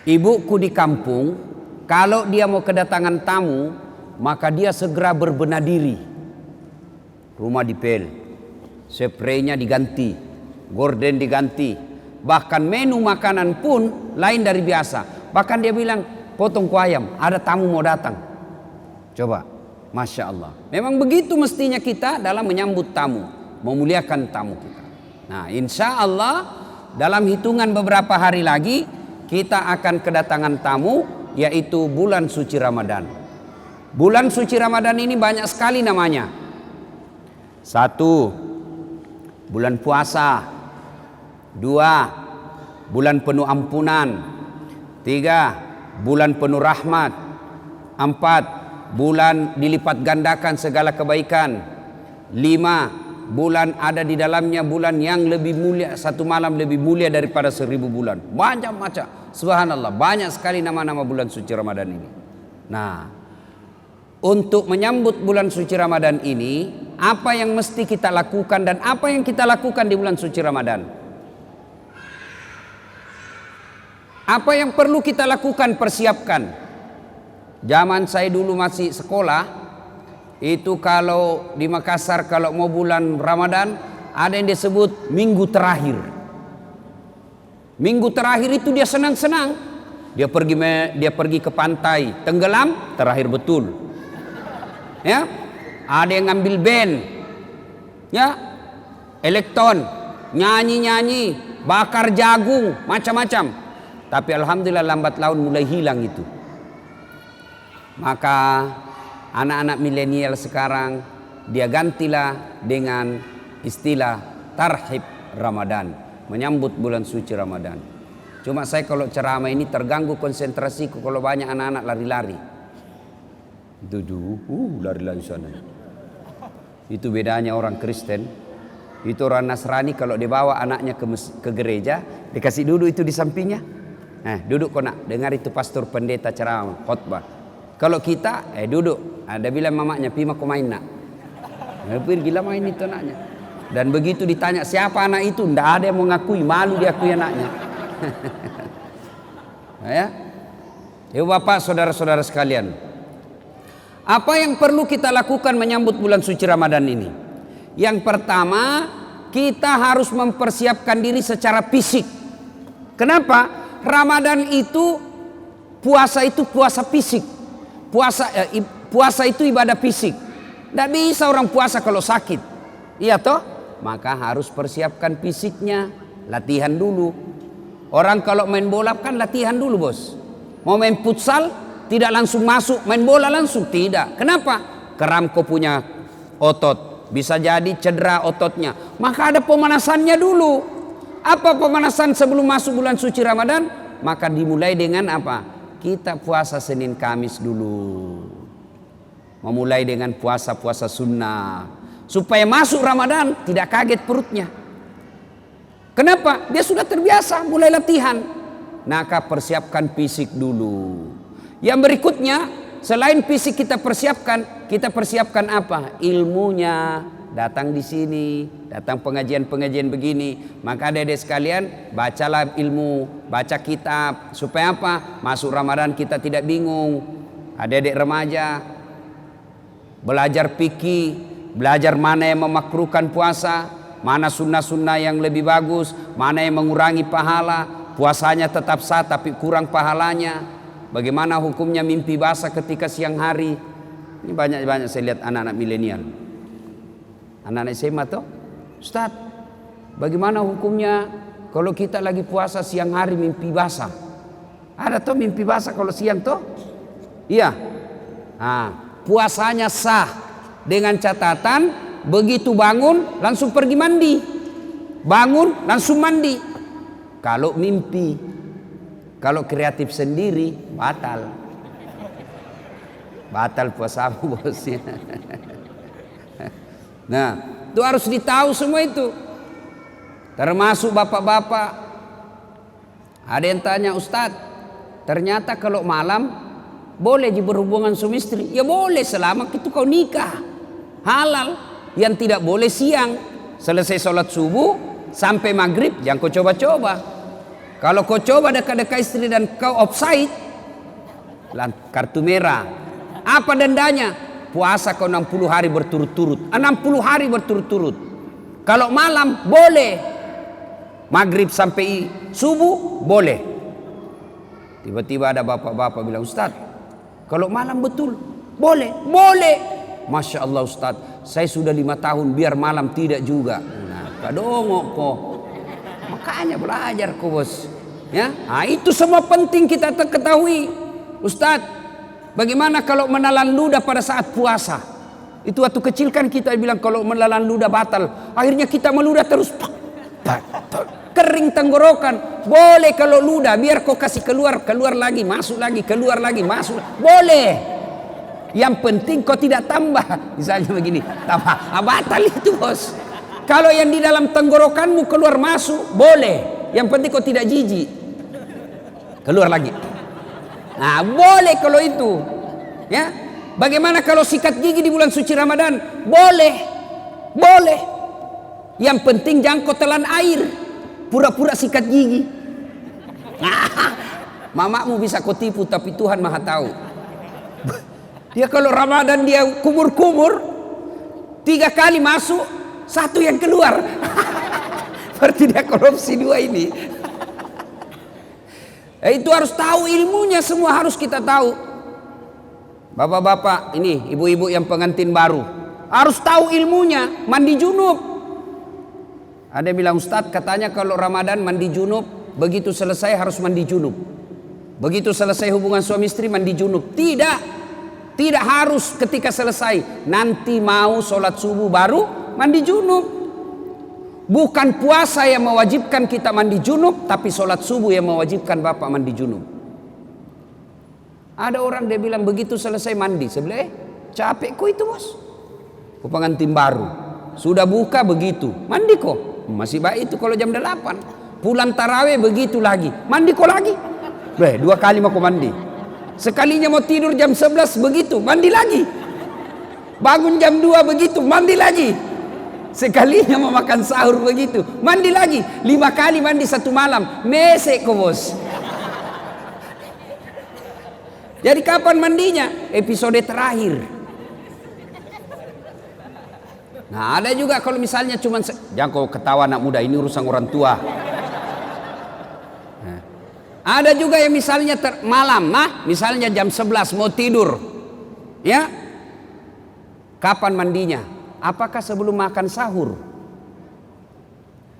Ibuku di kampung, kalau dia mau kedatangan tamu, maka dia segera berbenah diri. Rumah dipel, spraynya diganti, gorden diganti, bahkan menu makanan pun lain dari biasa. Bahkan dia bilang, potong kuah ayam, ada tamu mau datang. Coba, Masya Allah. Memang begitu mestinya kita dalam menyambut tamu, memuliakan tamu kita. Nah, insya Allah dalam hitungan beberapa hari lagi kita akan kedatangan tamu, yaitu bulan suci Ramadan. Bulan suci Ramadan ini banyak sekali namanya. 1. Bulan puasa. 2. Bulan penuh ampunan. 3. Bulan penuh rahmat. 4. Bulan dilipat gandakan segala kebaikan. 5. Bulan ada di dalamnya bulan yang lebih mulia, satu malam lebih mulia daripada 1000 bulan. Macam-macam, subhanallah, banyak sekali nama-nama bulan suci Ramadan ini. Nah, untuk menyambut bulan suci Ramadan ini, apa yang mesti kita lakukan dan apa yang kita lakukan di bulan suci Ramadan? Apa yang perlu kita lakukan, persiapkan? Zaman saya dulu masih sekolah, itu kalau di Makassar kalau mau bulan Ramadan ada yang disebut minggu terakhir. Minggu terakhir itu dia senang-senang. Dia pergi ke pantai, tenggelam, terakhir betul. Ya, ada yang ngambil band, ya, elektron, nyanyi-nyanyi, bakar jagung, macam-macam. Tapi alhamdulillah lambat laun mulai hilang itu. Maka anak-anak milenial sekarang dia gantilah dengan istilah tarhib Ramadan, menyambut bulan suci Ramadan. Cuma saya kalau ceramah ini terganggu konsentrasiku kalau banyak anak-anak lari-lari. Lari-lari sana. Itu bedanya orang Kristen. Itu orang Nasrani kalau dibawa anaknya ke gereja, dikasih duduk itu di sampingnya. Duduk kau nak dengar itu pastor pendeta ceramah khotbah. Kalau kita duduk, ada bilang mamanya, "Pima kau main nak?" Pergi gila main itu anaknya. Dan begitu ditanya siapa anak itu, tidak ada yang mau ngakui, malu diakui anaknya. Ya, Bapak, saudara-saudara sekalian, apa yang perlu kita lakukan menyambut bulan suci Ramadan ini? Yang pertama, kita harus mempersiapkan diri secara fisik. Kenapa? Ramadan itu puasa fisik. Puasa itu ibadah fisik. Tidak bisa orang puasa kalau sakit. Iya toh? Maka harus persiapkan fisiknya. Latihan dulu. Orang kalau main bola kan latihan dulu, bos. Mau main futsal tidak langsung masuk main bola langsung, tidak. Kenapa? Keram kau punya otot, bisa jadi cedera ototnya. Maka ada pemanasannya dulu. Apa pemanasan sebelum masuk bulan suci Ramadan? Maka dimulai dengan apa? Kita puasa Senin Kamis dulu. Memulai dengan puasa-puasa sunnah. Supaya masuk Ramadan tidak kaget perutnya. Kenapa? Dia sudah terbiasa mulai latihan. Maka persiapkan fisik dulu. Yang berikutnya, selain fisik kita persiapkan apa? Ilmunya. Datang di sini, datang pengajian-pengajian begini. Maka adik-adik sekalian, bacalah ilmu, baca kitab. Supaya apa? Masuk Ramadan kita tidak bingung. Adik-adik remaja, belajar fikih, belajar mana yang memakruhkan puasa, mana sunnah-sunnah yang lebih bagus, mana yang mengurangi pahala, puasanya tetap sah tapi kurang pahalanya. Bagaimana hukumnya mimpi basah ketika siang hari. Ini banyak saya lihat anak-anak milenial. Anak-anak SMA tuh, Ustaz, bagaimana hukumnya kalau kita lagi puasa siang hari mimpi basah? Ada tuh mimpi basah kalau siang tuh? Iya. Puasanya sah dengan catatan begitu bangun langsung pergi mandi. Bangun langsung mandi. Kalau mimpi, kalau kreatif sendiri batal. Batal puasamu, bosnya. Nah, itu harus ditahu semua itu. Termasuk bapak-bapak. Ada yang tanya, Ustadz, ternyata kalau malam boleh berhubungan suami istri. Ya boleh selama itu kau nikah. Halal. Yang tidak boleh siang. Selesai sholat subuh sampai maghrib jangan kau coba-coba. Kalau kau coba dekat-dekat istri dan kau offside, kartu merah. Apa dendanya? Puasa kau 60 hari berturut-turut. 60 hari berturut-turut. Kalau malam boleh. Maghrib sampai subuh boleh. Tiba-tiba ada bapak-bapak bilang, Ustaz, kalau malam betul boleh? Boleh. Masya Allah Ustaz, saya sudah 5 tahun biar malam tidak juga. Nah, kadongok kok. Makanya belajar kok bos. Ya, nah, itu semua penting kita ketahui. Ustadz, bagaimana kalau menelan ludah pada saat puasa? Itu waktu kecil kan kita bilang kalau menelan ludah batal. Akhirnya kita meludah terus. Kering tenggorokan. Boleh kalau ludah, biar kau kasih keluar, keluar lagi, masuk lagi, keluar lagi, masuk. Boleh. Yang penting kau tidak tambah. Misalnya begini, tambah. Batal itu bos. Kalau yang di dalam tenggorokanmu keluar masuk, boleh. Yang penting kau tidak jijik. Keluar lagi. Nah, boleh kalau itu. Ya. Bagaimana kalau sikat gigi di bulan suci Ramadan? Boleh. Boleh. Yang penting jangan kau telan air. Pura-pura sikat gigi. Mamamu bisa kau tipu, tapi Tuhan Maha tahu. Dia kalau Ramadan dia kumur-kumur, 3 kali masuk, 1 yang keluar. Berarti dia korupsi 2 ini. Itu harus tahu ilmunya, semua harus kita tahu. Bapak-bapak ini, ibu-ibu yang pengantin baru, harus tahu ilmunya, mandi junub. Ada yang bilang, Ustadz katanya kalau Ramadan mandi junub, begitu selesai harus mandi junub. Begitu selesai hubungan suami istri mandi junub. Tidak. Tidak harus ketika selesai. Nanti mau sholat subuh baru mandi junub. Bukan puasa yang mewajibkan kita mandi junub, tapi sholat subuh yang mewajibkan bapak mandi junub. Ada orang dia bilang begitu selesai mandi, sebelah capek kok itu bos. Pengantin baru sudah buka begitu mandi kok masih baik itu kalau jam 8. Pulang taraweh begitu lagi mandi kok lagi. 2 kali mau mandi. Sekalinya mau tidur jam 11 begitu mandi lagi. Bangun jam 2 begitu mandi lagi. Sekalinya mau makan sahur begitu mandi lagi. 5 kali mandi 1 malam. Mesek kok bos. Jadi kapan mandinya? Episode terakhir. Nah ada juga kalau misalnya cuman jangan kau ketawa anak muda, ini urusan orang tua. Nah, ada juga yang misalnya malam, misalnya jam 11 mau tidur. Ya. Kapan mandinya? Apakah sebelum makan sahur?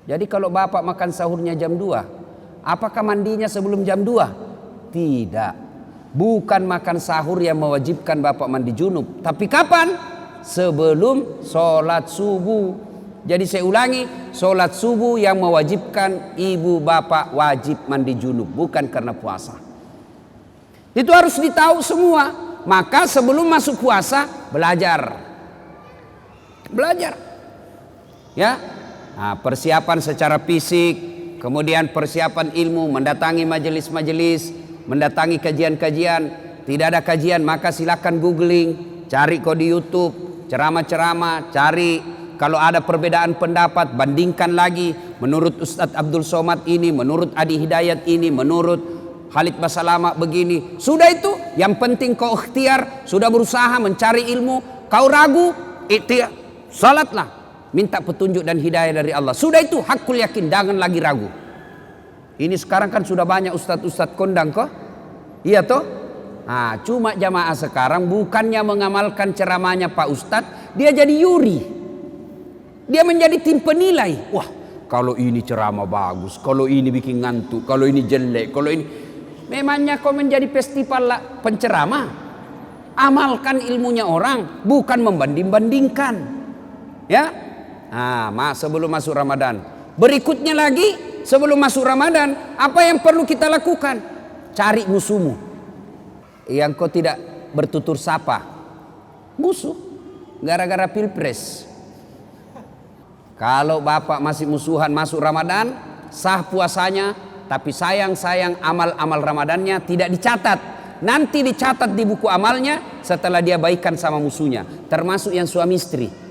Jadi kalau bapak makan sahurnya jam 2, apakah mandinya sebelum jam 2? Tidak. Bukan makan sahur yang mewajibkan bapak mandi junub. Tapi kapan? Sebelum sholat subuh. Jadi saya ulangi, sholat subuh yang mewajibkan ibu bapak wajib mandi junub. Bukan karena puasa. Itu harus ditahu semua. Maka sebelum masuk puasa, belajar. Ya, nah, persiapan secara fisik, kemudian persiapan ilmu, mendatangi majelis-majelis, mendatangi kajian-kajian. Tidak ada kajian maka silakan googling, cari kok di YouTube, ceramah-ceramah, cari kalau ada perbedaan pendapat, bandingkan lagi. Menurut Ustadz Abdul Somad ini, menurut Adi Hidayat ini, menurut Khalid Basalama begini. Sudah itu, yang penting kau ikhtiar, sudah berusaha mencari ilmu, kau ragu, ikhtiar. Salatlah, minta petunjuk dan hidayah dari Allah. Sudah itu hakul yakin, jangan lagi ragu. Ini sekarang kan sudah banyak ustadz-ustadz kondang kok. Iya toh? Nah, cuma jamaah sekarang bukannya mengamalkan ceramahnya Pak Ustadz, dia jadi yuri. Dia menjadi tim penilai. Wah, kalau ini ceramah bagus, kalau ini bikin ngantuk, kalau ini jelek, kalau ini. Memangnya kau menjadi festival penceramah? Amalkan ilmunya orang, bukan membanding-bandingkan. Ya, nah, sebelum masuk Ramadan. Berikutnya lagi, sebelum masuk Ramadan, apa yang perlu kita lakukan? Cari musuhmu yang kau tidak bertutur sapa. Musuh, gara-gara pilpres. Kalau bapak masih musuhan masuk Ramadan, sah puasanya, tapi sayang amal-amal Ramadannya tidak dicatat. Nanti dicatat di buku amalnya setelah dia baikan sama musuhnya, termasuk yang suami istri.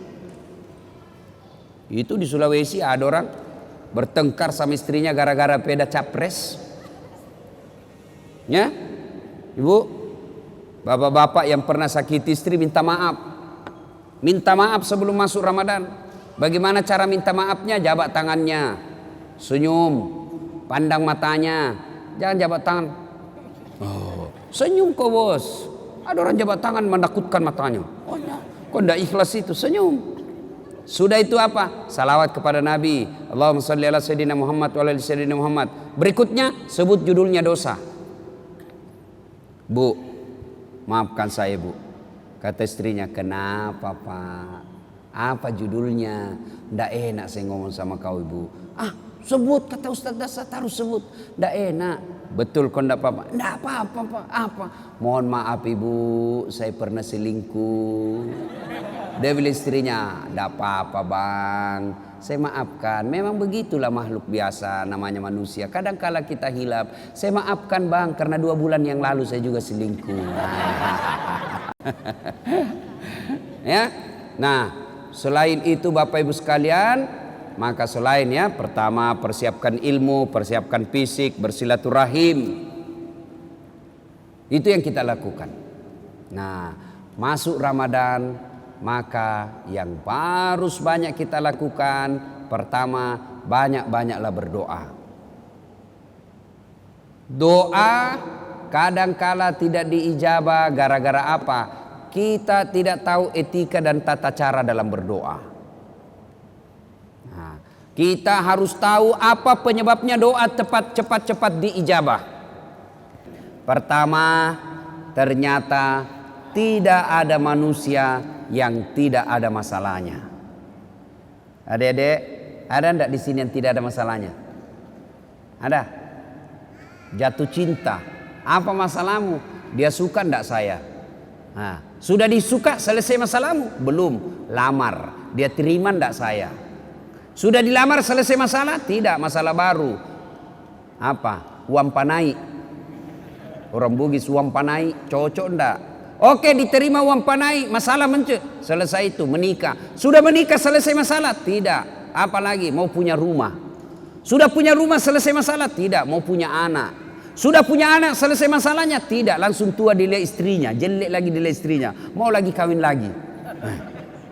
Itu di Sulawesi ada orang bertengkar sama istrinya gara-gara beda capres. Ya, ibu, bapak-bapak yang pernah sakiti istri minta maaf. Minta maaf sebelum masuk Ramadan. Bagaimana cara minta maafnya? Jabat tangannya, senyum, pandang matanya, jangan jabat tangan. Oh, senyum kok bos. Ada orang jabat tangan menakutkan matanya. Oh, ya. Kok tidak ikhlas itu? Senyum. Sudah itu apa? Salawat kepada Nabi. Allahumma salli ala sayyidina Muhammad wa ala ali sayyidina Muhammad. Berikutnya sebut judulnya dosa. Bu, maafkan saya bu. Kata istrinya, kenapa pak? Apa judulnya? Nggak enak saya ngomong sama kau ibu. Ah, sebut, kata Ustaz Dasar harus sebut. Nggak enak. Betul kok nggak apa-apa? Nggak apa-apa pak. Apa? Mohon maaf ibu, saya pernah selingkuh. Dia bilang istrinya, nggak apa-apa bang, saya maafkan. Memang begitulah makhluk biasa, namanya manusia. Kadang kala kita hilap, saya maafkan bang, karena 2 bulan yang lalu saya juga selingkuh. Ya, nah selain itu Bapak Ibu sekalian, maka selain ya, pertama persiapkan ilmu, persiapkan fisik, bersilaturahim. Itu yang kita lakukan. Nah, masuk Ramadan, maka yang harus banyak kita lakukan, pertama banyak-banyaklah berdoa. Doa kadangkala tidak diijabah gara-gara apa? Kita tidak tahu etika dan tata cara dalam berdoa. Nah, kita harus tahu apa penyebabnya doa cepat diijabah. Pertama, ternyata tidak ada manusia yang tidak ada masalahnya. Adik-adik, ada enggak di sini yang tidak ada masalahnya? Ada? Jatuh cinta. Apa masalahmu? Dia suka enggak saya? Nah, sudah disuka, selesai masalahmu? Belum. Lamar. Dia terima enggak saya? Sudah dilamar, selesai masalah? Tidak, masalah baru. Apa? Uang panai. Orang Bugis uang panai, cocok enggak? Oke, diterima uang panai, masalah selesai itu, menikah. Sudah menikah, selesai masalah? Tidak. Apalagi mau punya rumah. Sudah punya rumah, selesai masalah? Tidak. Mau punya anak. Sudah punya anak, selesai masalahnya? Tidak. Langsung tua dilihat istrinya, jelek lagi dilihat istrinya, mau lagi kawin lagi.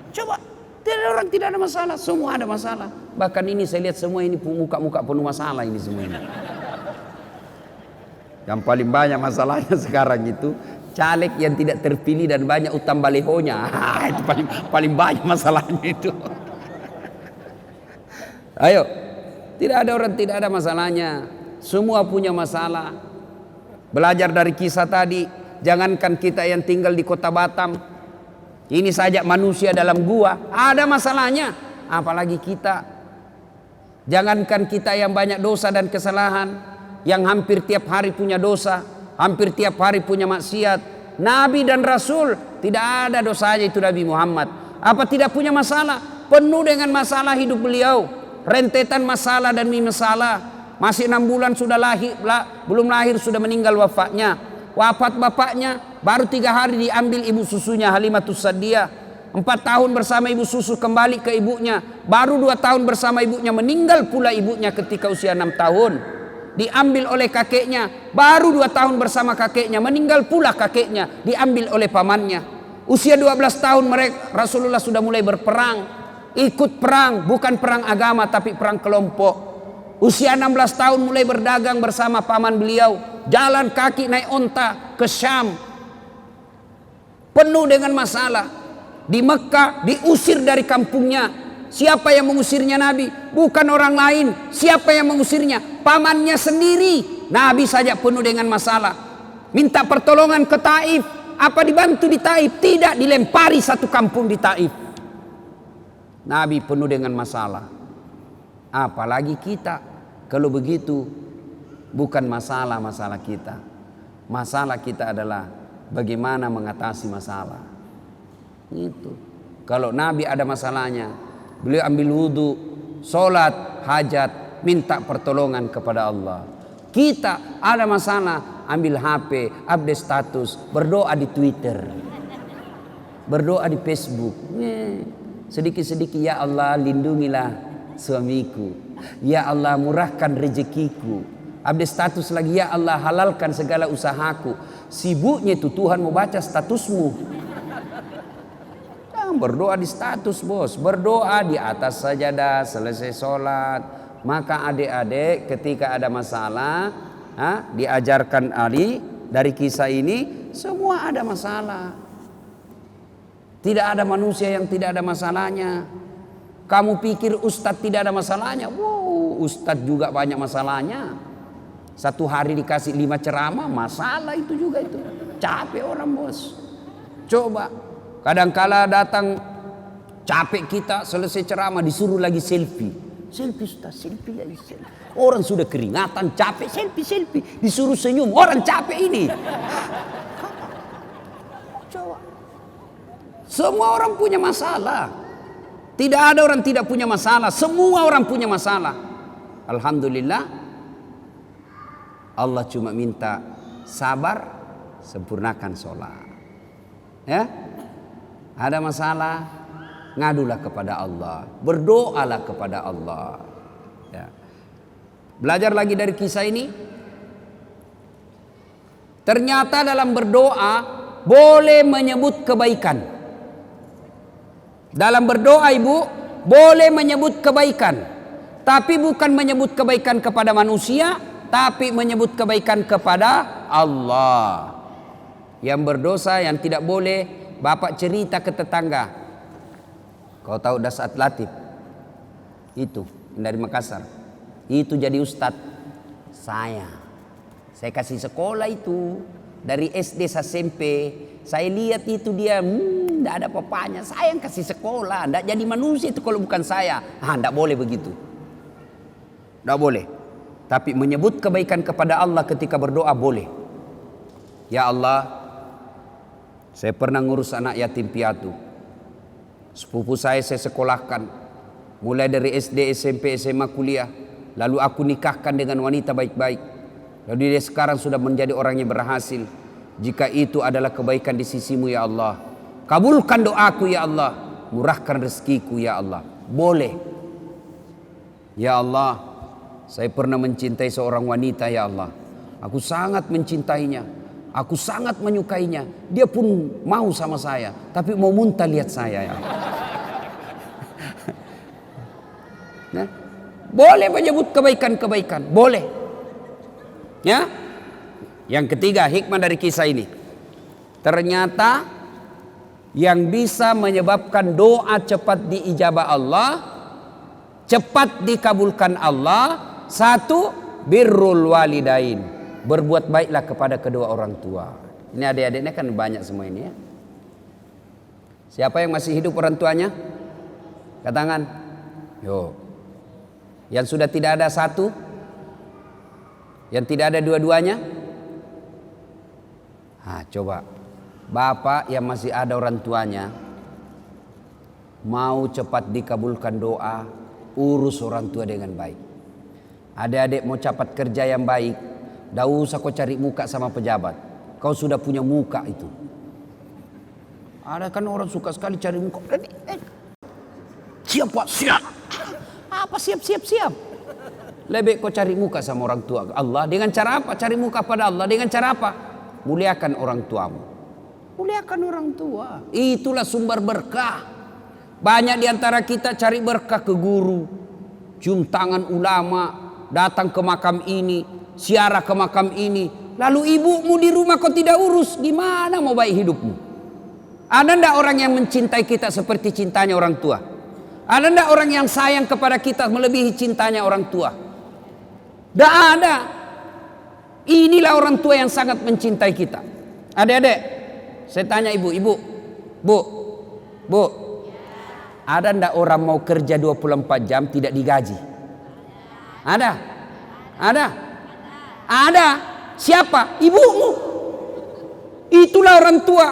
Coba, tidak orang tidak ada masalah, semua ada masalah. Bahkan ini saya lihat semua ini muka-muka penuh masalah ini semua ini. Yang paling banyak masalahnya sekarang itu caleg yang tidak terpilih dan banyak utang balehonya. Itu paling banyak masalahnya itu. Ayo, tidak ada orang tidak ada masalahnya. Semua punya masalah. Belajar dari kisah tadi, jangankan kita yang tinggal di kota Batam, ini saja manusia dalam gua ada masalahnya, apalagi kita. Jangankan kita yang banyak dosa dan kesalahan, yang hampir tiap hari punya dosa, hampir tiap hari punya maksiat. Nabi dan Rasul tidak ada dosanya itu Nabi Muhammad. Apa tidak punya masalah? Penuh dengan masalah hidup beliau. Rentetan masalah dan masalah. Masih 6 bulan sudah lahir, belum lahir sudah meninggal wafatnya. Wafat bapaknya baru 3 hari diambil ibu susunya Halimatus Sa'diyah. 4 tahun bersama ibu susu kembali ke ibunya. Baru 2 tahun bersama ibunya meninggal pula ibunya ketika usia 6 tahun. Diambil oleh kakeknya, baru 2 tahun bersama kakeknya, meninggal pula kakeknya, diambil oleh pamannya. Usia 12 tahun mereka Rasulullah sudah mulai berperang, ikut perang, bukan perang agama tapi perang kelompok. Usia 16 tahun mulai berdagang bersama paman beliau, jalan kaki naik onta ke Syam. Penuh dengan masalah. Di Mekah diusir dari kampungnya. Siapa yang mengusirnya Nabi? Bukan orang lain. Siapa yang mengusirnya? Pamannya sendiri. Nabi saja penuh dengan masalah. Minta pertolongan ke Taif. Apa dibantu di Taif? Tidak, dilempari satu kampung di Taif. Nabi penuh dengan masalah. Apalagi kita. Kalau begitu, bukan masalah kita. Masalah kita adalah bagaimana mengatasi masalah. Itu. Kalau Nabi ada masalahnya, beliau ambil wudhu, sholat, hajat, minta pertolongan kepada Allah. Kita ada masalah, ambil HP, update status, berdoa di Twitter, berdoa di Facebook. Sedikit-sedikit, ya Allah lindungilah suamiku, Ya Allah murahkan rezekiku. Update status lagi, ya Allah halalkan segala usahaku. Sibuknya itu Tuhan mau baca statusmu. Jangan berdoa di status bos. Berdoa di atas sajadah selesai sholat. Maka adik-adik ketika ada masalah, diajarkan Ali dari kisah ini, semua ada masalah. Tidak ada manusia yang tidak ada masalahnya. Kamu pikir ustadz tidak ada masalahnya? Wow, ustadz juga banyak masalahnya. Satu hari dikasih 5 ceramah, masalah itu juga itu. Capek orang bos. Coba, kadangkala datang capek kita selesai ceramah disuruh lagi selfie. Selfie ustadz, selfie ya selfie. Orang sudah keringatan, capek, selfie. Disuruh senyum, orang capek ini. Coba. Semua orang punya masalah. Tidak ada orang tidak punya masalah. Semua orang punya masalah. Alhamdulillah. Allah cuma minta sabar, sempurnakan sholat. Ya, ada masalah, ngadulah kepada Allah, berdoalah kepada Allah. Ya. Belajar lagi dari kisah ini. Ternyata dalam berdoa boleh menyebut kebaikan. Dalam berdoa ibu boleh menyebut kebaikan, tapi bukan menyebut kebaikan kepada manusia, tapi menyebut kebaikan kepada Allah. Yang berdosa yang tidak boleh, bapak cerita ke tetangga. Kau tahu Dasat Latif? Itu dari Makassar. Itu jadi ustadz. Saya kasih sekolah itu dari SD sampai SMP. Saya lihat itu dia tidak ada apa-apanya. Saya yang kasih sekolah, tidak jadi manusia itu kalau bukan saya. Tidak boleh begitu. Tidak boleh. Tapi menyebut kebaikan kepada Allah ketika berdoa boleh. Ya Allah, saya pernah ngurus anak yatim piatu. Sepupu saya sekolahkan. Mulai dari SD, SMP, SMA, kuliah. Lalu aku nikahkan dengan wanita baik-baik. Lalu dia sekarang sudah menjadi orang yang berhasil. Jika itu adalah kebaikan di sisimu ya Allah, kabulkan doaku ya Allah, murahkan rezekiku ya Allah. Boleh. Ya Allah, saya pernah mencintai seorang wanita ya Allah. Aku sangat mencintainya, aku sangat menyukainya. Dia pun mau sama saya, tapi mau muntah lihat saya ya Allah. Nah, boleh menyebut kebaikan-kebaikan, boleh. Ya. Yang ketiga, hikmah dari kisah ini. Ternyata yang bisa menyebabkan doa cepat diijabah Allah, cepat dikabulkan Allah, satu, birrul walidain. Berbuat baiklah kepada kedua orang tua. Ini adik-adiknya kan banyak semua ini ya. Siapa yang masih hidup orang tuanya? Angkat tangan. Yo. Yang sudah tidak ada satu? Yang tidak ada dua-duanya? Coba bapak yang masih ada orang tuanya, mau cepat dikabulkan doa, urus orang tua dengan baik. Adik-adik mau cepat kerja yang baik, tidak usah kau cari muka sama pejabat. Kau sudah punya muka itu. Ada kan orang suka sekali cari muka. Siap pak, siap. Apa siap? Lebih kau cari muka sama orang tua Allah. Dengan cara apa? Cari muka pada Allah. Dengan cara apa? Muliakan orang tuamu. Muliakan orang tua. Itulah sumber berkah. Banyak diantara kita cari berkah ke guru, cium tangan ulama, datang ke makam ini, ziarah ke makam ini. Lalu ibumu di rumah kau tidak urus, gimana mau baik hidupmu? Ada ndak orang yang mencintai kita seperti cintanya orang tua? Ada ndak orang yang sayang kepada kita melebihi cintanya orang tua? Tidak ada. Inilah orang tua yang sangat mencintai kita. Adik-adik, saya tanya ibu, bu, ada ndak orang mau kerja 24 jam tidak digaji? Ada? Siapa? Ibumu. Itulah orang tua,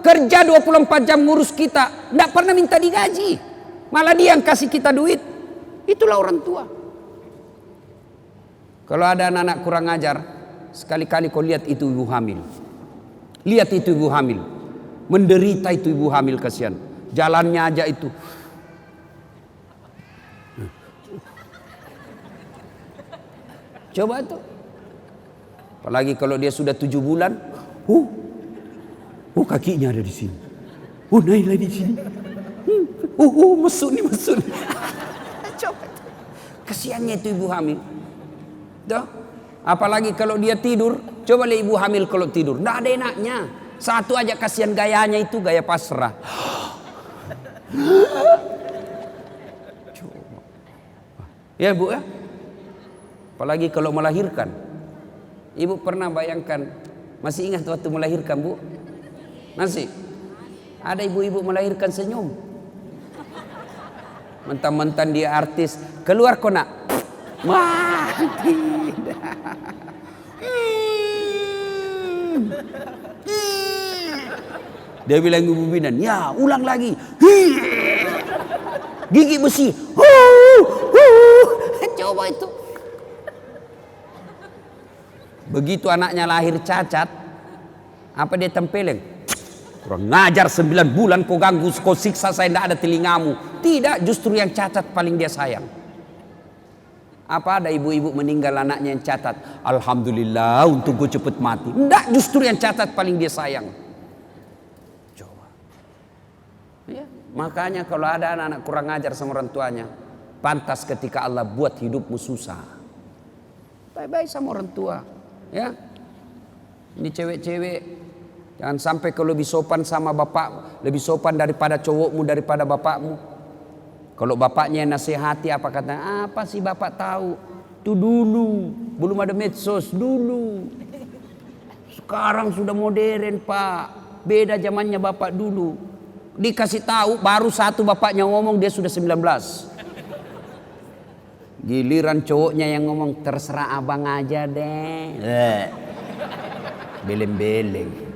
kerja 24 jam ngurus kita, ndak pernah minta digaji. Malah dia yang kasih kita duit. Itulah orang tua. Kalau ada anak-anak kurang ajar, sekali-kali kau lihat itu ibu hamil. Lihat itu ibu hamil. Menderita itu ibu hamil, kasihan. Jalannya aja itu. Coba tuh. Apalagi kalau dia sudah 7 bulan. Kakinya ada di sini. Naila di sini. Mesut nih, mesut. Coba tuh. Kesiannya itu ibu hamil. Tuh. Apalagi kalau dia tidur. Coba lihat ibu hamil kalau tidur. Nggak ada enaknya. Satu aja kasihan gayanya itu, gaya pasrah. Coba. Ya bu ya. Apalagi kalau melahirkan. Ibu pernah bayangkan. Masih ingat waktu melahirkan bu? Masih? Ada ibu-ibu melahirkan senyum. Mentang-mentang dia artis. Keluar kok nak. Wah, tidak. Dia bilang ibu bidan, ya ulang lagi. Gigi besi. Coba itu. Begitu anaknya lahir cacat, apa dia tempeleng? Kurang ngajar 9 bulan kau ganggu, kau siksa saya, tidak ada telingamu. Tidak, justru yang cacat paling dia sayang. Apa ada ibu-ibu meninggal anaknya yang cacat? Alhamdulillah untuk gue cepet mati. Tidak, justru yang cacat paling dia sayang. Coba. Ya, makanya kalau ada anak-anak kurang ngajar sama orang tuanya, pantas ketika Allah buat hidupmu susah. Baik-baik sama orang tua. Ya, ini cewek-cewek jangan sampai kalau lebih sopan sama bapak, lebih sopan daripada cowokmu, daripada bapakmu. Kalau bapaknya nasihati apa kata? Apa sih bapak tahu? Itu dulu, belum ada medsos dulu. Sekarang sudah modern pak, beda zamannya bapak dulu. Dikasih tahu baru satu bapaknya ngomong dia sudah 19. Giliran cowoknya yang ngomong terserah abang aja deh. Beleng-beleng.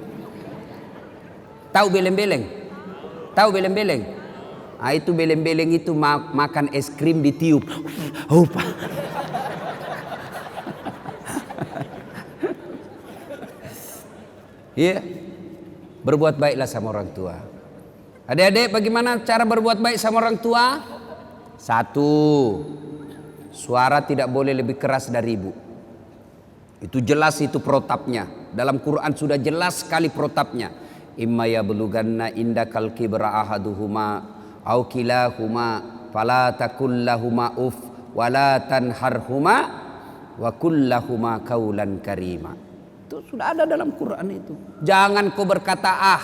Tahu beleng-beleng? Tahu beleng-beleng? Ah itu beleng-beleng itu makan es krim ditiup. Pak. Iya. Berbuat baiklah sama orang tua. Adik-adik, bagaimana cara berbuat baik sama orang tua? 1. Suara tidak boleh lebih keras dari ibu. Itu jelas, itu protapnya. Dalam Quran sudah jelas sekali protapnya. Imma yablughanna indakal kibra ahaduhuma au kilahuma fala takul lahuma uf wala tanharhuma wa kullahuma qaulan karima. Itu sudah ada dalam Quran itu. Jangan kau berkata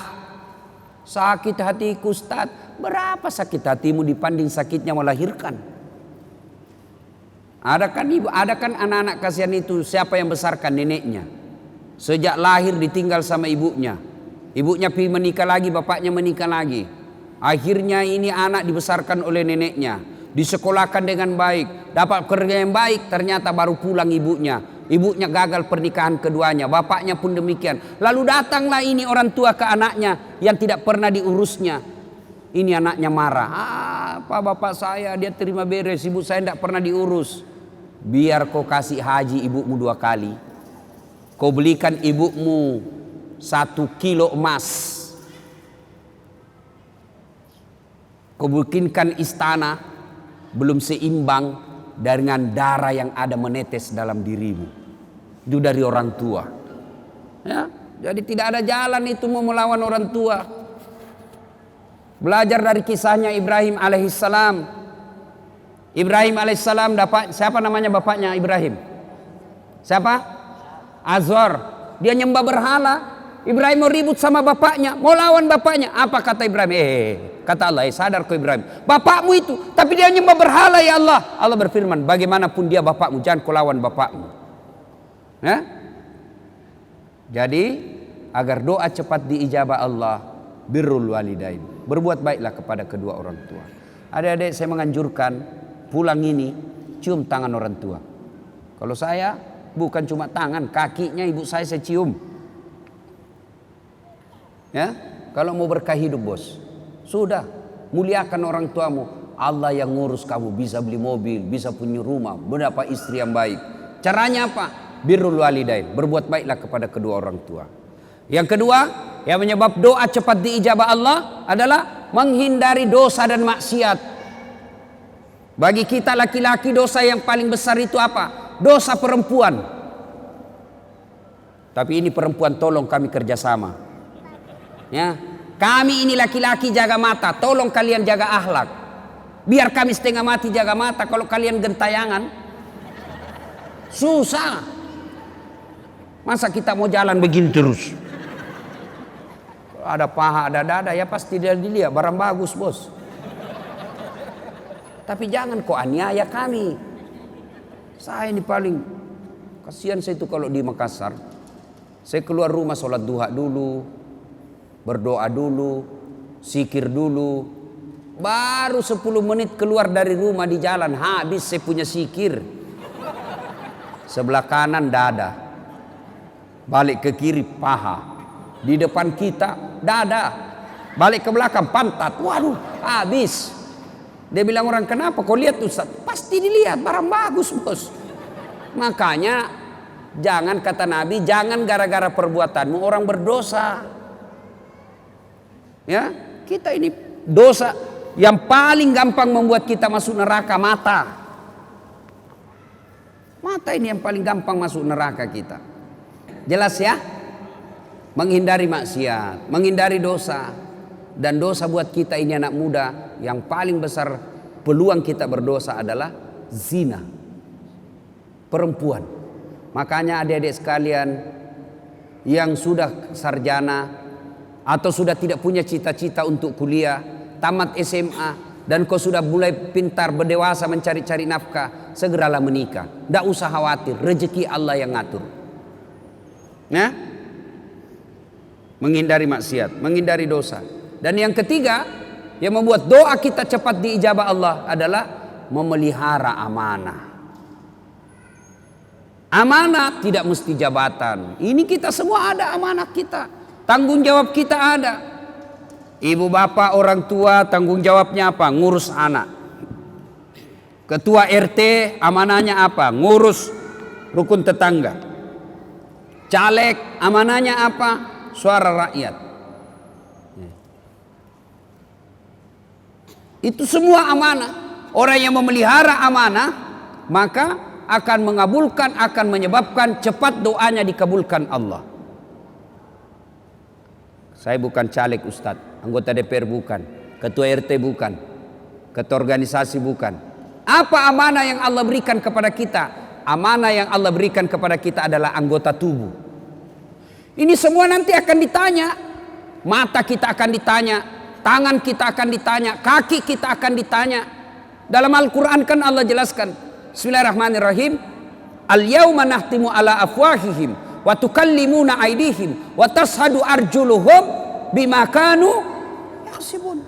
sakit hatiku Ustaz. Berapa sakit hatimu dibanding sakitnya melahirkan? Ada kan anak-anak kasihan itu siapa yang besarkan? Neneknya. Sejak lahir ditinggal sama ibunya. Ibunya pergi menikah lagi, bapaknya menikah lagi. Akhirnya ini anak dibesarkan oleh neneknya. Disekolahkan dengan baik, dapat kerja yang baik, ternyata baru pulang ibunya. Ibunya gagal pernikahan keduanya, bapaknya pun demikian. Lalu datanglah ini orang tua ke anaknya yang tidak pernah diurusnya. Ini anaknya marah. Apa bapak saya dia terima beres, ibu saya tidak pernah diurus. Biar kau kasih haji ibumu 2 kali. Kau belikan ibumu 1 kilo emas. Kau bikinkan istana belum seimbang dengan darah yang ada menetes dalam dirimu. Itu dari orang tua. Ya, jadi tidak ada jalan itu mau melawan orang tua. Belajar dari kisahnya Ibrahim alaihissalam. Ibrahim alaihissalam dapat siapa namanya bapaknya Ibrahim? Siapa? Azor. Dia nyembah berhala. Ibrahim mau ribut sama bapaknya, mau lawan bapaknya. Apa kata Ibrahim? Kata Allah, sadar kau Ibrahim. Bapakmu itu, tapi dia nyembah berhala ya Allah. Allah berfirman, bagaimanapun dia bapakmu, jangan kau lawan bapakmu. Ya? Jadi agar doa cepat diijabah Allah, birrul walidain. Berbuat baiklah kepada kedua orang tua. Adik-adik, saya menganjurkan pulang ini cium tangan orang tua. Kalau saya bukan cuma tangan, kakinya ibu saya cium. Ya, kalau mau berkah hidup bos, sudah muliakan orang tuamu. Allah yang ngurus kamu, bisa beli mobil, bisa punya rumah, mendapat istri yang baik. Caranya apa? Birrul walidain, berbuat baiklah kepada kedua orang tua. Yang kedua, yang menyebab doa cepat diijabah Allah adalah menghindari dosa dan maksiat. Bagi kita laki-laki dosa yang paling besar itu apa? Dosa perempuan. Tapi ini perempuan tolong kami kerjasama. Ya, kami ini laki-laki jaga mata, tolong kalian jaga akhlak. Biar kami setengah mati jaga mata, kalau kalian gentayangan susah. Masa kita mau jalan begini terus? Ada paha, ada dada, ya pasti dia dilihat barang bagus bos. Tapi jangan kok aniaya kami. Saya ini paling kasihan saya itu kalau di Makassar. Saya keluar rumah sholat duha dulu, berdoa dulu, zikir dulu. Baru 10 menit keluar dari rumah di jalan habis saya punya zikir. Sebelah kanan dada, balik ke kiri paha, di depan kita dada, balik ke belakang pantat. Waduh, habis. Dia bilang orang, kenapa kau lihat Ustaz? Pasti dilihat, barang bagus bos. Makanya jangan, kata Nabi, jangan gara-gara perbuatanmu orang berdosa. Ya, kita ini dosa yang paling gampang membuat kita masuk neraka, mata. Mata ini yang paling gampang masuk neraka kita. Jelas ya? Menghindari maksiat, menghindari dosa. Dan dosa buat kita ini anak muda, yang paling besar peluang kita berdosa adalah zina. Perempuan. Makanya adik-adik sekalian yang sudah sarjana atau sudah tidak punya cita-cita untuk kuliah, tamat SMA, dan kau sudah mulai pintar berdewasa mencari-cari nafkah, segeralah menikah. Tidak usah khawatir, rezeki Allah yang ngatur. Nah, menghindari maksiat, menghindari dosa. Dan yang ketiga yang membuat doa kita cepat diijabah Allah adalah memelihara amanah. Amanah tidak mesti jabatan. Ini kita semua ada amanah kita. Tanggung jawab kita ada. Ibu bapak orang tua tanggung jawabnya apa? Ngurus anak. Ketua RT amanahnya apa? Ngurus rukun tetangga. Caleg amanahnya apa? Suara rakyat. Itu semua amanah. Orang yang memelihara amanah maka akan mengabulkan, akan menyebabkan cepat doanya dikabulkan Allah. Saya bukan caleg Ustadz, anggota DPR bukan, ketua RT bukan, ketua organisasi bukan. Apa amanah yang Allah berikan kepada kita? Amanah yang Allah berikan kepada kita adalah anggota tubuh. Ini semua nanti akan ditanya. Mata kita akan ditanya, tangan kita akan ditanya, kaki kita akan ditanya. Dalam Al-Quran kan Allah jelaskan, Bismillahirrahmanirrahim, Al-yawma nahtimu ala afwahihim wa tukallimuna aydihim wa tashhadu arjuluhum bima kanu yaksibun.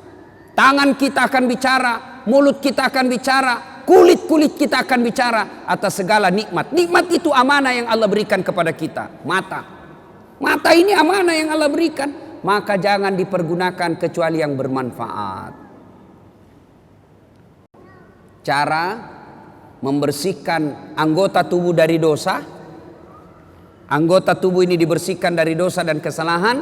Tangan kita akan bicara, mulut kita akan bicara, kulit-kulit kita akan bicara atas segala nikmat. Nikmat itu amanah yang Allah berikan kepada kita. Mata ini amanah yang Allah berikan. Maka jangan dipergunakan kecuali yang bermanfaat. Cara membersihkan anggota tubuh dari dosa. Anggota tubuh ini dibersihkan dari dosa dan kesalahan.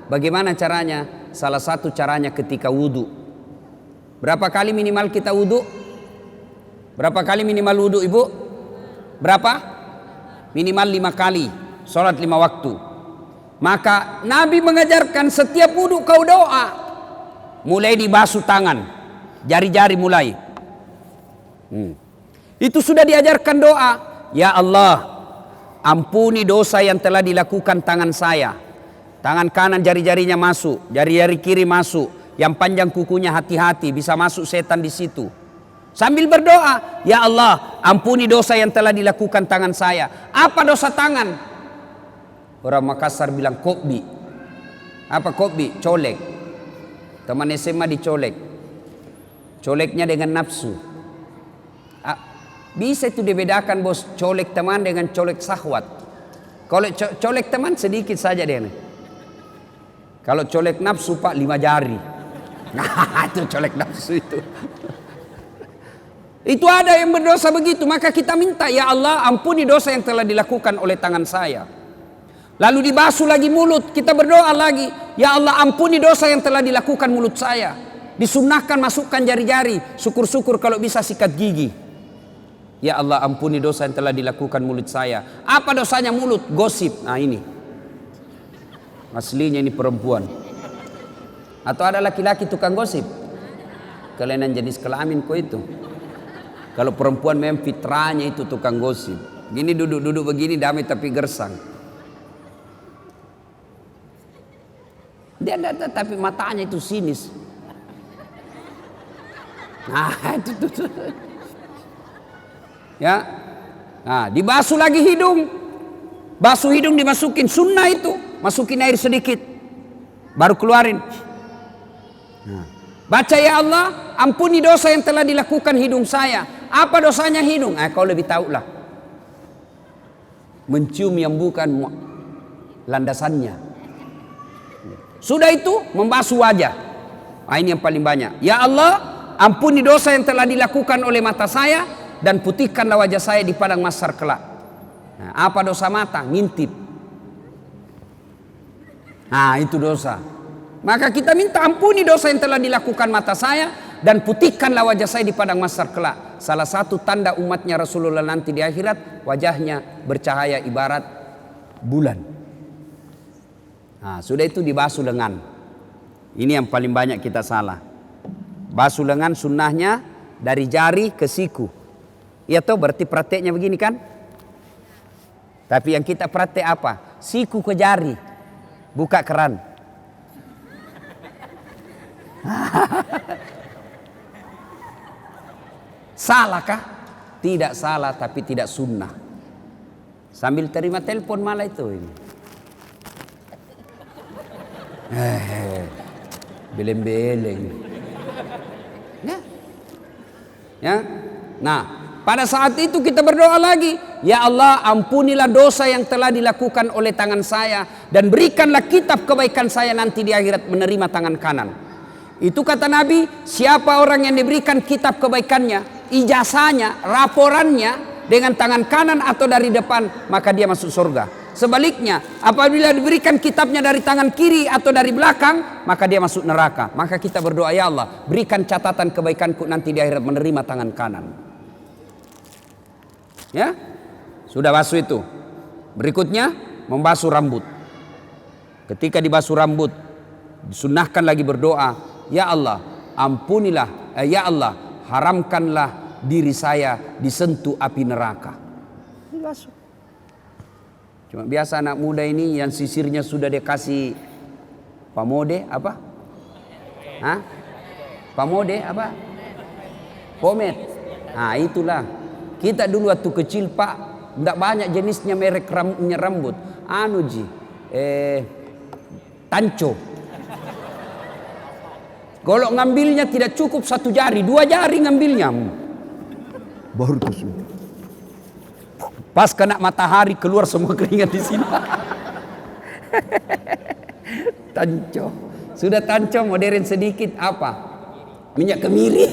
Bagaimana caranya? Salah satu caranya ketika wudu. Berapa kali minimal kita wudu? Berapa kali minimal wudu ibu? Berapa? Minimal 5 kali. Sholat 5 waktu. Maka Nabi mengajarkan setiap wudu kau doa. Mulai dibasuh tangan. Jari-jari mulai. Itu sudah diajarkan doa. Ya Allah, ampuni dosa yang telah dilakukan tangan saya. Tangan kanan jari-jarinya masuk, jari-jari kiri masuk. Yang panjang kukunya hati-hati, bisa masuk setan di situ. Sambil berdoa, ya Allah, ampuni dosa yang telah dilakukan tangan saya. Apa dosa tangan? Orang Makassar bilang kokbi. Apa kokbi? Colek. Teman SMA dicolek. Coleknya dengan nafsu. Bisa itu dibedakan bos, colek teman dengan colek syahwat. Kalau colek teman sedikit saja dia. Kalau colek nafsu pak 5 jari. Nah itu colek nafsu itu. Itu ada yang berdosa begitu. Maka kita minta, ya Allah ampuni dosa yang telah dilakukan oleh tangan saya. Lalu dibasuh lagi mulut. Kita berdoa lagi, ya Allah ampuni dosa yang telah dilakukan mulut saya. Disunnahkan masukkan jari-jari. Syukur-syukur kalau bisa sikat gigi. Ya Allah, ampuni dosa yang telah dilakukan mulut saya. Apa dosanya mulut? Gosip. Nah ini. Aslinya ini perempuan. Atau ada laki-laki tukang gosip? Kelainan jenis kelamin kok itu. Kalau perempuan memang fitrahnya itu tukang gosip. Gini duduk-duduk begini damai tapi gersang. Dia ada tapi matanya itu sinis. Nah itu. Ya, nah dibasuh lagi hidung, basuh hidung dimasukin sunnah itu, masukin air sedikit, baru keluarin. Nah, baca ya Allah, ampuni dosa yang telah dilakukan hidung saya. Apa dosanya hidung? Kau lebih tahu lah. Mencium yang bukan landasannya. Sudah itu membasuh wajah. Nah, ini yang paling banyak. Ya Allah, ampuni dosa yang telah dilakukan oleh mata saya. Dan putihkanlah wajah saya di padang mahsyar kelak. Nah, apa dosa mata? Ngintip. Nah itu dosa. Maka kita minta ampuni dosa yang telah dilakukan mata saya. Dan putihkanlah wajah saya di padang mahsyar kelak. Salah satu tanda umatnya Rasulullah nanti di akhirat, wajahnya bercahaya ibarat bulan. Nah sudah itu dibasuh lengan. Ini yang paling banyak kita salah. Basuh lengan sunnahnya dari jari ke siku. Ya toh berarti prakteknya begini kan? Tapi yang kita praktek apa? Siku ke jari, buka keran. Salahkah? Tidak salah tapi tidak sunnah. Sambil terima telepon malah itu ini. Beleng-beleng. Ya. Ya. Nah, pada saat itu kita berdoa lagi, ya Allah ampunilah dosa yang telah dilakukan oleh tangan saya dan berikanlah kitab kebaikan saya nanti di akhirat menerima tangan kanan. Itu kata Nabi, siapa orang yang diberikan kitab kebaikannya, ijazahnya, raporannya dengan tangan kanan atau dari depan, maka dia masuk surga. Sebaliknya, apabila diberikan kitabnya dari tangan kiri atau dari belakang, maka dia masuk neraka. Maka kita berdoa, ya Allah berikan catatan kebaikanku nanti di akhirat menerima tangan kanan. Ya, sudah basuh itu. Berikutnya membasuh rambut. Ketika dibasuh rambut, disunnahkan lagi berdoa, ya Allah ampunilah, ya Allah haramkanlah diri saya disentuh api neraka. Dibasuh. Cuma biasa anak muda ini yang sisirnya sudah dikasih pamode apa? Hah? Pamode apa? Pomade. Nah itulah. Kita dulu waktu kecil Pak, tidak banyak jenisnya merek rambut. Tanco. Kalau ngambilnya tidak cukup 1 jari, 2 jari ngambilnya. Baru itu sudah. Pas kena matahari keluar semua keringat di sini. Tanco. Sudah tanco modern sedikit apa? Minyak kemiri.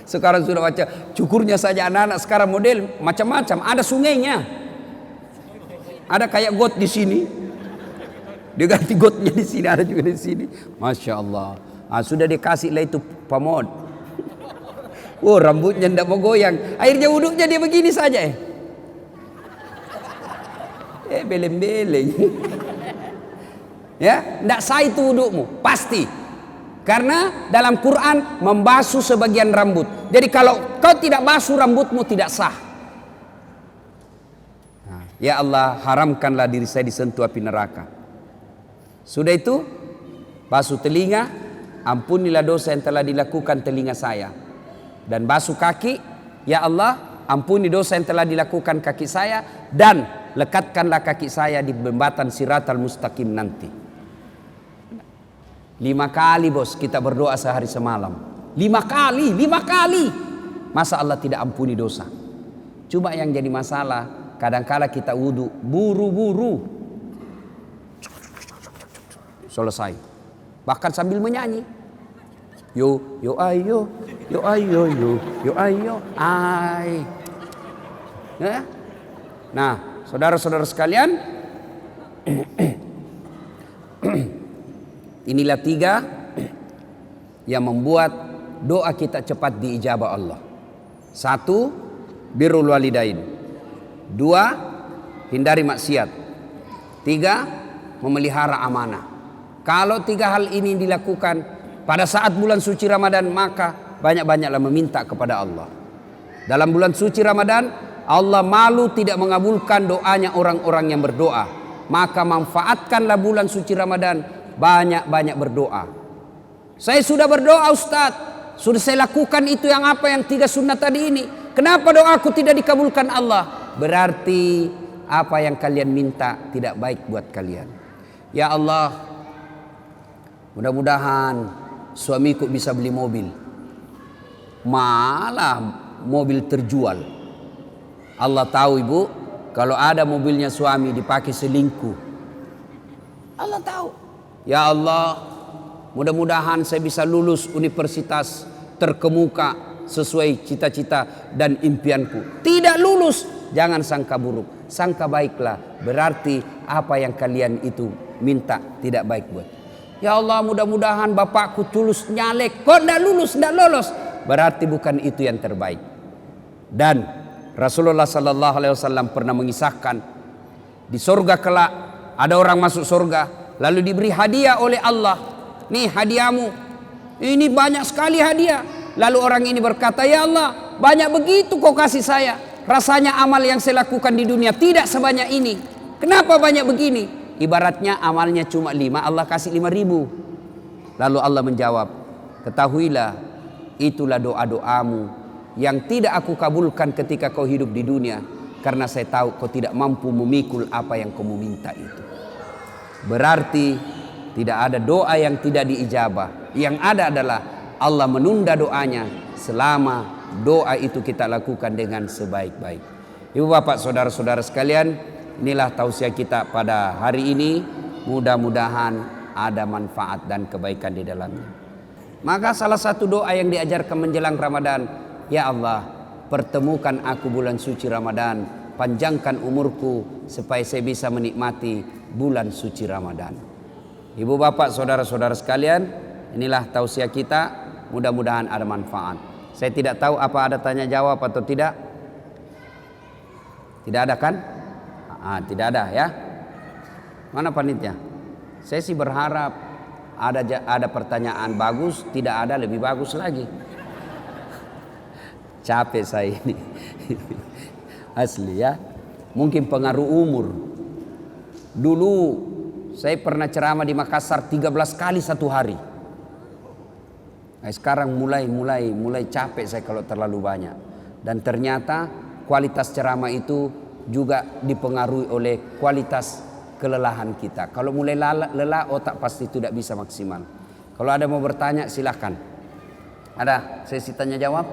Sekarang sudah baca cukurnya saja anak-anak sekarang model macam-macam. Ada sungainya. Ada kayak got di sini. Dia ganti gotnya di sini, ada juga di sini. Masya Allah. Sudah dikasih lah itu pamod. Oh rambutnya tidak mau goyang. Akhirnya wuduknya dia begini saja. Beleng-beleng. Ya, tidak sah itu wudukmu, pasti. Karena dalam Quran membasuh sebagian rambut. Jadi kalau kau tidak basuh rambutmu tidak sah. Ya Allah haramkanlah diri saya disentuh api neraka. Sudah itu basuh telinga, ampunilah dosa yang telah dilakukan telinga saya. Dan basuh kaki, ya Allah ampuni dosa yang telah dilakukan kaki saya. Dan lekatkanlah kaki saya di jembatan Siratal Mustaqim nanti. 5 kali bos kita berdoa sehari semalam. 5 kali. Masa Allah tidak ampuni dosa? Cuma yang jadi masalah, kadangkala kita wudu buru-buru. Selesai. Bahkan sambil menyanyi. Yo ayo, ay. Ya? Nah, saudara-saudara sekalian, inilah 3 yang membuat doa kita cepat diijabah Allah. Satu, birrul walidain. Dua, hindari maksiat. Tiga, memelihara amanah. Kalau tiga hal ini dilakukan pada saat bulan suci Ramadan, maka banyak-banyaklah meminta kepada Allah. Dalam bulan suci Ramadan, Allah malu tidak mengabulkan doanya orang-orang yang berdoa. Maka manfaatkanlah bulan suci Ramadan, banyak-banyak berdoa. Saya sudah berdoa Ustadz, sudah saya lakukan itu yang tiga sunnah tadi ini. Kenapa doaku tidak dikabulkan Allah? Berarti apa yang kalian minta tidak baik buat kalian. Ya Allah, mudah-mudahan suamiku bisa beli mobil. Malah mobil terjual. Allah tahu ibu, kalau ada mobilnya suami dipakai selingkuh. Allah tahu. Ya Allah, mudah-mudahan saya bisa lulus universitas terkemuka sesuai cita-cita dan impianku. Tidak lulus, jangan sangka buruk, sangka baiklah. Berarti apa yang kalian itu minta tidak baik buat. Ya Allah, mudah-mudahan bapakku tulus nyalek, kok tidak lulus, tidak lolos. Berarti bukan itu yang terbaik. Dan Rasulullah Sallallahu Alaihi Wasallam pernah mengisahkan di surga kelak ada orang masuk surga lalu diberi hadiah oleh Allah. Nih hadiahmu, ini banyak sekali hadiah. Lalu orang ini berkata, ya Allah, banyak begitu kau kasih saya. Rasanya amal yang saya lakukan di dunia tidak sebanyak ini. Kenapa banyak begini? Ibaratnya amalnya cuma 5, Allah kasih 5.000. Lalu Allah menjawab, ketahuilah, itulah doa-doamu yang tidak aku kabulkan ketika kau hidup di dunia, karena saya tahu kau tidak mampu memikul apa yang kau minta itu. Berarti tidak ada doa yang tidak diijabah. Yang ada adalah Allah menunda doanya selama doa itu kita lakukan dengan sebaik-baik. Ibu bapak saudara-saudara sekalian, inilah tausiah kita pada hari ini. Mudah-mudahan ada manfaat dan kebaikan di dalamnya. Maka salah satu doa yang diajarkan menjelang Ramadan, ya Allah, pertemukan aku bulan suci Ramadan, panjangkan umurku supaya saya bisa menikmati bulan suci Ramadan. Ibu bapak saudara-saudara sekalian, inilah tausiah kita. Mudah-mudahan ada manfaat. Saya tidak tahu apa ada tanya jawab atau tidak. Tidak ada kan? Tidak ada ya. Mana panitia? Saya sih berharap ada pertanyaan bagus, tidak ada lebih bagus lagi. Capek saya ini. Asli ya. Mungkin pengaruh umur. Dulu saya pernah ceramah di Makassar 13 kali satu hari. Nah, sekarang mulai capek saya kalau terlalu banyak. Dan ternyata kualitas ceramah itu juga dipengaruhi oleh kualitas kelelahan kita. Kalau mulai lelah, otak pasti tidak bisa maksimal. Kalau ada mau bertanya silahkan. Ada sesi tanya jawab?